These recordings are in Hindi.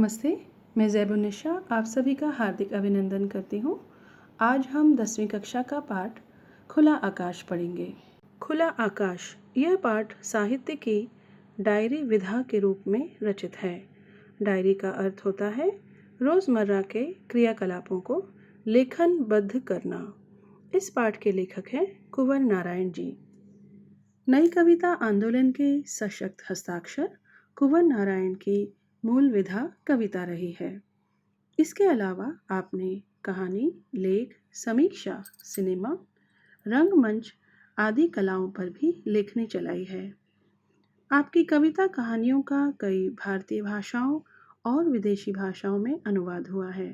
नमस्ते, मैं ज़ैबुन्निसा आप सभी का हार्दिक अभिनंदन करती हूँ। आज हम 10वीं कक्षा का पाठ खुला आकाश पढ़ेंगे। खुला आकाश यह पाठ साहित्य की डायरी विधा के रूप में रचित है। डायरी का अर्थ होता है रोज़मर्रा के क्रियाकलापों को लेखनबद्ध करना। इस पाठ के लेखक हैं कुंवर नारायण जी। नई कविता आंदोलन के सशक्त हस्ताक्षर कुंवर नारायण की मूल विधा कविता रही है। इसके अलावा आपने कहानी, लेख, समीक्षा, सिनेमा, रंगमंच आदि कलाओं पर भी लेखनी चलाई है। आपकी कविता कहानियों का कई भारतीय भाषाओं और विदेशी भाषाओं में अनुवाद हुआ है।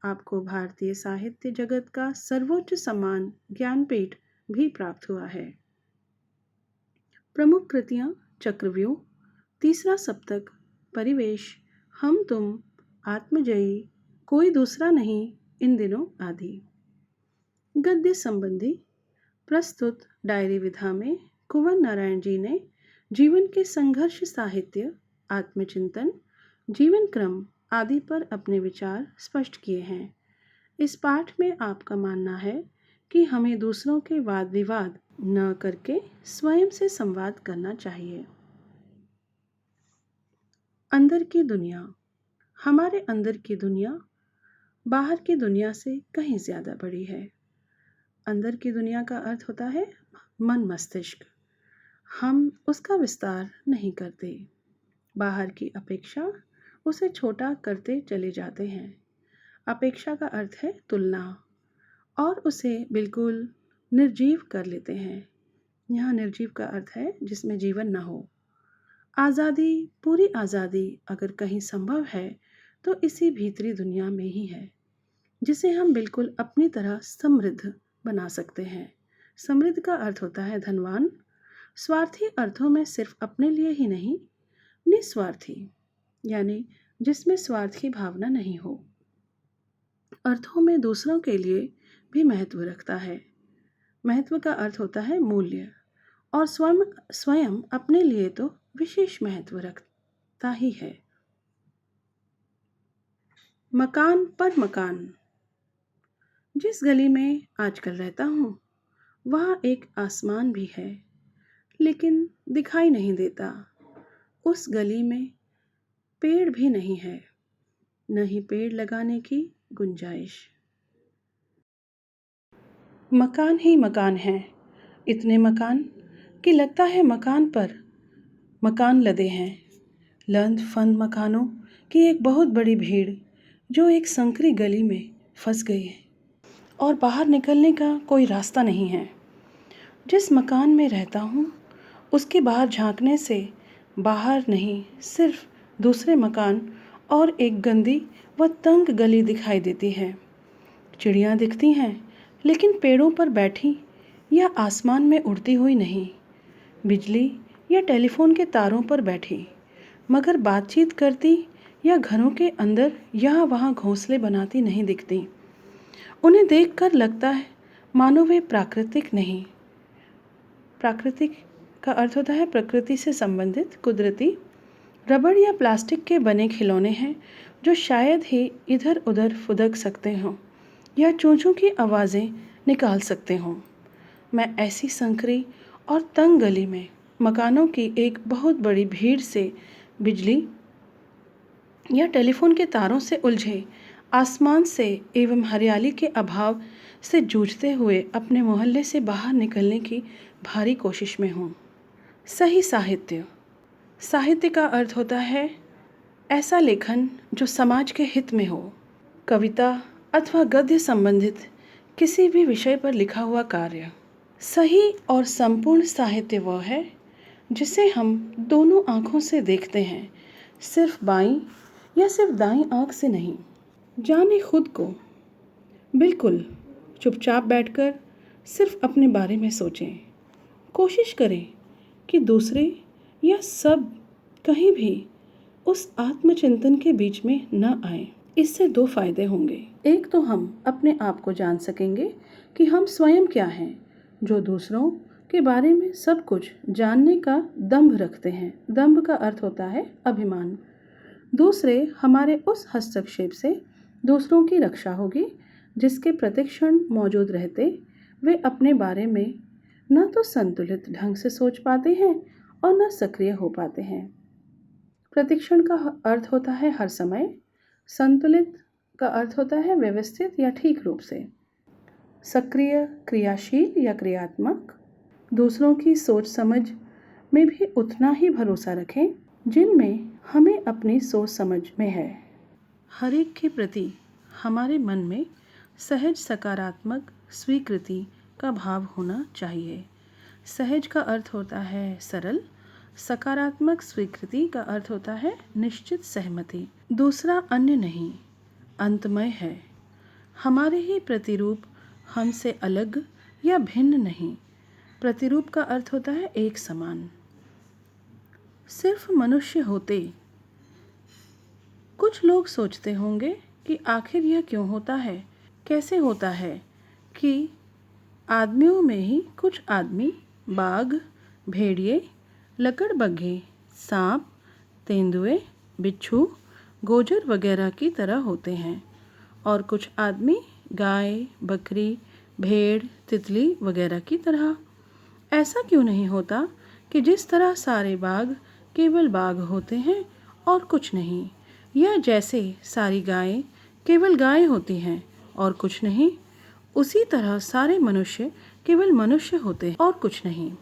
आपको भारतीय साहित्य जगत का सर्वोच्च सम्मान ज्ञानपीठ भी प्राप्त हुआ है। प्रमुख कृतियाँ चक्रव्यूह, तीसरा सप्तक, परिवेश, हम तुम, आत्मजयी, कोई दूसरा नहीं, इन दिनों आदि। गद्य संबंधी प्रस्तुत डायरी विधा में कुंवर नारायण जी ने जीवन के संघर्ष, साहित्य, आत्मचिंतन, जीवन क्रम आदि पर अपने विचार स्पष्ट किए हैं। इस पाठ में आपका मानना है कि हमें दूसरों के वाद विवाद न करके स्वयं से संवाद करना चाहिए। अंदर की दुनिया। हमारे अंदर की दुनिया बाहर की दुनिया से कहीं ज़्यादा बड़ी है। अंदर की दुनिया का अर्थ होता है मन, मस्तिष्क। हम उसका विस्तार नहीं करते, बाहर की अपेक्षा उसे छोटा करते चले जाते हैं। अपेक्षा का अर्थ है तुलना, और उसे बिल्कुल निर्जीव कर लेते हैं। यहाँ निर्जीव का अर्थ है जिसमें जीवन न हो। आज़ादी, पूरी आज़ादी अगर कहीं संभव है तो इसी भीतरी दुनिया में ही है, जिसे हम बिल्कुल अपनी तरह समृद्ध बना सकते हैं। समृद्ध का अर्थ होता है धनवान। स्वार्थी अर्थों में सिर्फ अपने लिए ही नहीं, निस्वार्थी यानी जिसमें स्वार्थ की भावना नहीं हो, अर्थों में दूसरों के लिए भी महत्व रखता है। महत्व का अर्थ होता है मूल्य, और स्वयं अपने लिए तो विशेष महत्व रखता ही है। मकान पर मकान। जिस गली में आजकल रहता हूँ वहाँ एक आसमान भी है, लेकिन दिखाई नहीं देता। उस गली में पेड़ भी नहीं है, न ही पेड़ लगाने की गुंजाइश। मकान ही मकान है, इतने मकान कि लगता है मकान पर मकान लदे हैं। लंद फंद मकानों की एक बहुत बड़ी भीड़ जो एक संकरी गली में फंस गई है और बाहर निकलने का कोई रास्ता नहीं है। जिस मकान में रहता हूँ उसके बाहर झांकने से बाहर नहीं, सिर्फ दूसरे मकान और एक गंदी व तंग गली दिखाई देती है। चिड़ियाँ दिखती हैं, लेकिन पेड़ों पर बैठी या आसमान में उड़ती हुई नहीं। बिजली या टेलीफोन के तारों पर बैठी, मगर बातचीत करती या घरों के अंदर यहाँ वहाँ घोंसले बनाती नहीं दिखती। उन्हें देखकर लगता है मानो वे प्राकृतिक नहीं। प्राकृतिक का अर्थ होता है प्रकृति से संबंधित, कुदरती, रबड़ या प्लास्टिक के बने खिलौने हैं जो शायद ही इधर उधर फुदक सकते हों या चोंचों की आवाज़ें निकाल सकते हों। मैं ऐसी संकरी और तंग गली में मकानों की एक बहुत बड़ी भीड़ से, बिजली या टेलीफोन के तारों से उलझे आसमान से एवं हरियाली के अभाव से जूझते हुए अपने मोहल्ले से बाहर निकलने की भारी कोशिश में हूँ। सही साहित्य। साहित्य का अर्थ होता है ऐसा लेखन जो समाज के हित में हो। कविता अथवा गद्य संबंधित किसी भी विषय पर लिखा हुआ कार्य। सही और संपूर्ण साहित्य वह है जिसे हम दोनों आँखों से देखते हैं, सिर्फ बाईं या सिर्फ दाईं आँख से नहीं। जाने खुद को। बिल्कुल चुपचाप बैठकर सिर्फ अपने बारे में सोचें। कोशिश करें कि दूसरे या सब कहीं भी उस आत्मचिंतन के बीच में न आए। इससे दो फायदे होंगे। एक तो हम अपने आप को जान सकेंगे कि हम स्वयं क्या हैं, जो दूसरों के बारे में सब कुछ जानने का दंभ रखते हैं। दंभ का अर्थ होता है अभिमान। दूसरे हमारे उस हस्तक्षेप से दूसरों की रक्षा होगी जिसके प्रतिक्षण मौजूद रहते वे अपने बारे में न तो संतुलित ढंग से सोच पाते हैं और न सक्रिय हो पाते हैं। प्रतिक्षण का अर्थ होता है हर समय, संतुलित का अर्थ होता है व्यवस्थित या ठीक रूप से, सक्रिय क्रियाशील या क्रियात्मक। दूसरों की सोच समझ में भी उतना ही भरोसा रखें जिनमें हमें अपनी सोच समझ में है। हर एक के प्रति हमारे मन में सहज सकारात्मक स्वीकृति का भाव होना चाहिए। सहज का अर्थ होता है सरल, सकारात्मक स्वीकृति का अर्थ होता है निश्चित सहमति। दूसरा अन्य नहीं, अंतमय है। हमारे ही प्रतिरूप हमसे अलग या भिन्न नहीं। प्रतिरूप का अर्थ होता है एक समान। सिर्फ मनुष्य होते। कुछ लोग सोचते होंगे कि आखिर यह क्यों होता है, कैसे होता है कि आदमियों में ही कुछ आदमी बाघ, भेड़िए, लकड़बग्घे, सांप, तेंदुए, बिच्छू, गोजर वगैरह की तरह होते हैं और कुछ आदमी गाय, बकरी, भेड़, तितली वगैरह की तरह। ऐसा क्यों नहीं होता कि जिस तरह सारे बाघ केवल बाघ होते हैं और कुछ नहीं, या जैसे सारी गायें केवल गायें होती हैं और कुछ नहीं, उसी तरह सारे मनुष्य केवल मनुष्य होते हैं और कुछ नहीं।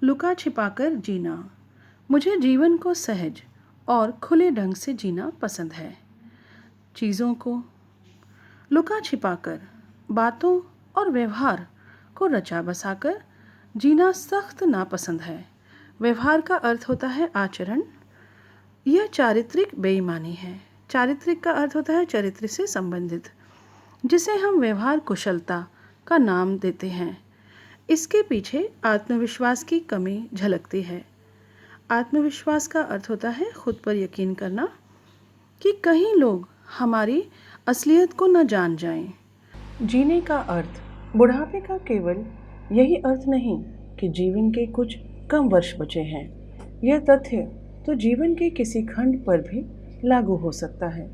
लुका छिपाकर जीना। मुझे जीवन को सहज और खुले ढंग से जीना पसंद है। चीज़ों को लुका छिपाकर, बातों और व्यवहार को रचा बसाकर जीना सख्त नापसंद है। व्यवहार का अर्थ होता है आचरण। यह चारित्रिक बेईमानी है। चारित्रिक का अर्थ होता है चरित्र से संबंधित, जिसे हम व्यवहार कुशलता का नाम देते हैं। इसके पीछे आत्मविश्वास की कमी झलकती है। आत्मविश्वास का अर्थ होता है खुद पर यकीन करना कि कहीं लोग हमारी असलियत को न जान जाएं। जीने का अर्थ बुढ़ापे का केवल यही अर्थ नहीं कि जीवन के कुछ कम वर्ष बचे हैं। यह तथ्य तो जीवन के किसी खंड पर भी लागू हो सकता है।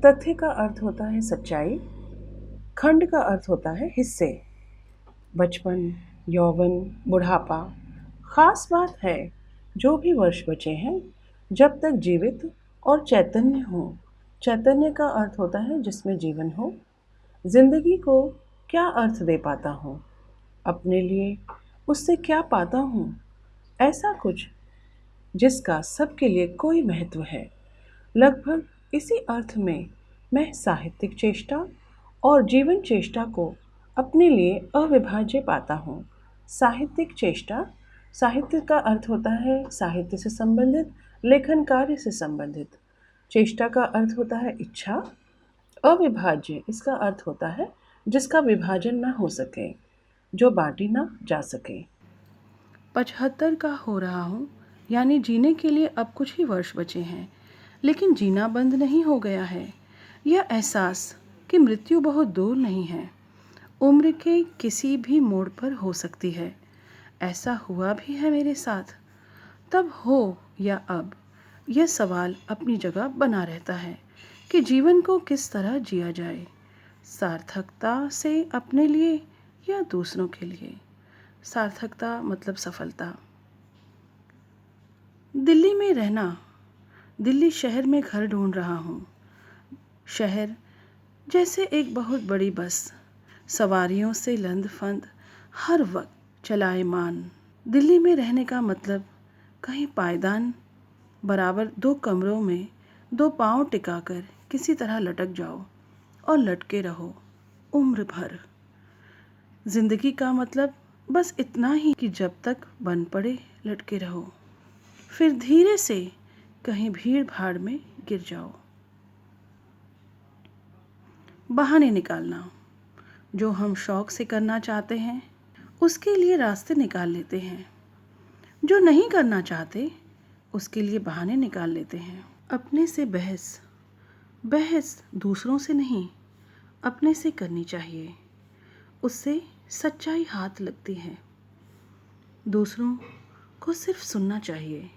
तथ्य का अर्थ होता है सच्चाई, खंड का अर्थ होता है हिस्से। बचपन, यौवन, बुढ़ापा। खास बात है जो भी वर्ष बचे हैं, जब तक जीवित और चैतन्य हो। चैतन्य का अर्थ होता है जिसमें जीवन हो। जिंदगी को क्या अर्थ दे पाता हूँ, अपने लिए उससे क्या पाता हूँ, ऐसा कुछ जिसका सबके लिए कोई महत्व है। लगभग इसी अर्थ में मैं साहित्यिक चेष्टा और जीवन चेष्टा को अपने लिए अविभाज्य पाता हूँ। साहित्यिक चेष्टा, साहित्य का अर्थ होता है साहित्य से संबंधित, लेखन कार्य से संबंधित। चेष्टा का अर्थ होता है इच्छा। अविभाज्य, इसका अर्थ होता है जिसका विभाजन ना हो सके, जो बांटी ना जा सके। 75 का हो रहा हूँ, यानी जीने के लिए अब कुछ ही वर्ष बचे हैं, लेकिन जीना बंद नहीं हो गया है। यह एहसास कि मृत्यु बहुत दूर नहीं है, उम्र के किसी भी मोड़ पर हो सकती है। ऐसा हुआ भी है मेरे साथ। तब हो या अब, यह सवाल अपनी जगह बना रहता है कि जीवन को किस तरह जिया जाए, सार्थकता से अपने लिए या दूसरों के लिए। सार्थकता मतलब सफलता। दिल्ली में रहना, दिल्ली शहर में घर ढूंढ रहा हूँ। शहर जैसे एक बहुत बड़ी बस, सवारियों से लंद-फंद, हर वक्त चलाएमान। दिल्ली में रहने का मतलब कहीं पायदान बराबर 2 कमरों में 2 पाँव टिकाकर किसी तरह लटक जाओ और लटके रहो उम्र भर। जिंदगी का मतलब बस इतना ही कि जब तक बन पड़े लटके रहो, फिर धीरे से कहीं भीड़ भाड़ में गिर जाओ। बहाने निकालना, जो हम शौक से करना चाहते हैं उसके लिए रास्ते निकाल लेते हैं, जो नहीं करना चाहते उसके लिए बहाने निकाल लेते हैं। अपने से बहस, बहस दूसरों से नहीं, अपने से करनी चाहिए, उससे सच्चाई हाथ लगती है। दूसरों को सिर्फ सुनना चाहिए,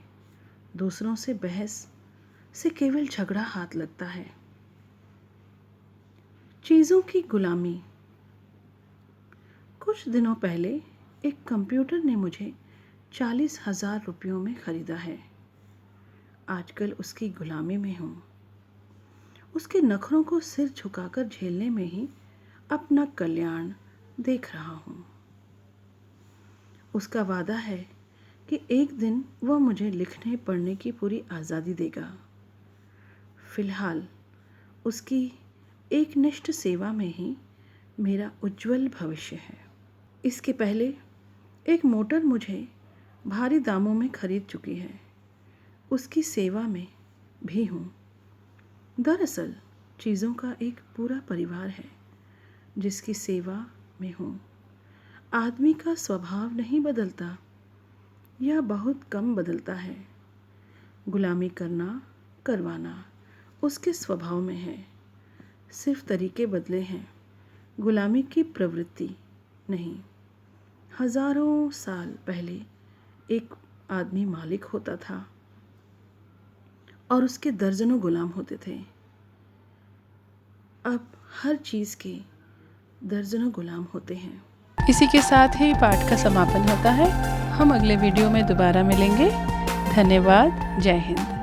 दूसरों से बहस से केवल झगड़ा हाथ लगता है। चीज़ों की गुलामी। कुछ दिनों पहले एक कंप्यूटर ने मुझे 40,000 रुपयों में ख़रीदा है। आजकल उसकी गुलामी में हूँ। उसके नखरों को सिर झुकाकर झेलने में ही अपना कल्याण देख रहा हूँ। उसका वादा है कि एक दिन वह मुझे लिखने पढ़ने की पूरी आज़ादी देगा। फिलहाल उसकी एकनिष्ठ सेवा में ही मेरा उज्जवल भविष्य है। इसके पहले एक मोटर मुझे भारी दामों में खरीद चुकी है। उसकी सेवा में भी हूँ। दरअसल चीज़ों का एक पूरा परिवार है जिसकी सेवा में हूँ। आदमी का स्वभाव नहीं बदलता या बहुत कम बदलता है। गुलामी करना, करवाना उसके स्वभाव में है। सिर्फ तरीके बदले हैं, गुलामी की प्रवृत्ति नहीं। हजारों साल पहले एक आदमी मालिक होता था और उसके दर्जनों गुलाम होते थे। अब हर चीज़ के दर्जनों गुलाम होते हैं। इसी के साथ ही पाठ का समापन होता है। हम अगले वीडियो में दोबारा मिलेंगे। धन्यवाद। जय हिंद।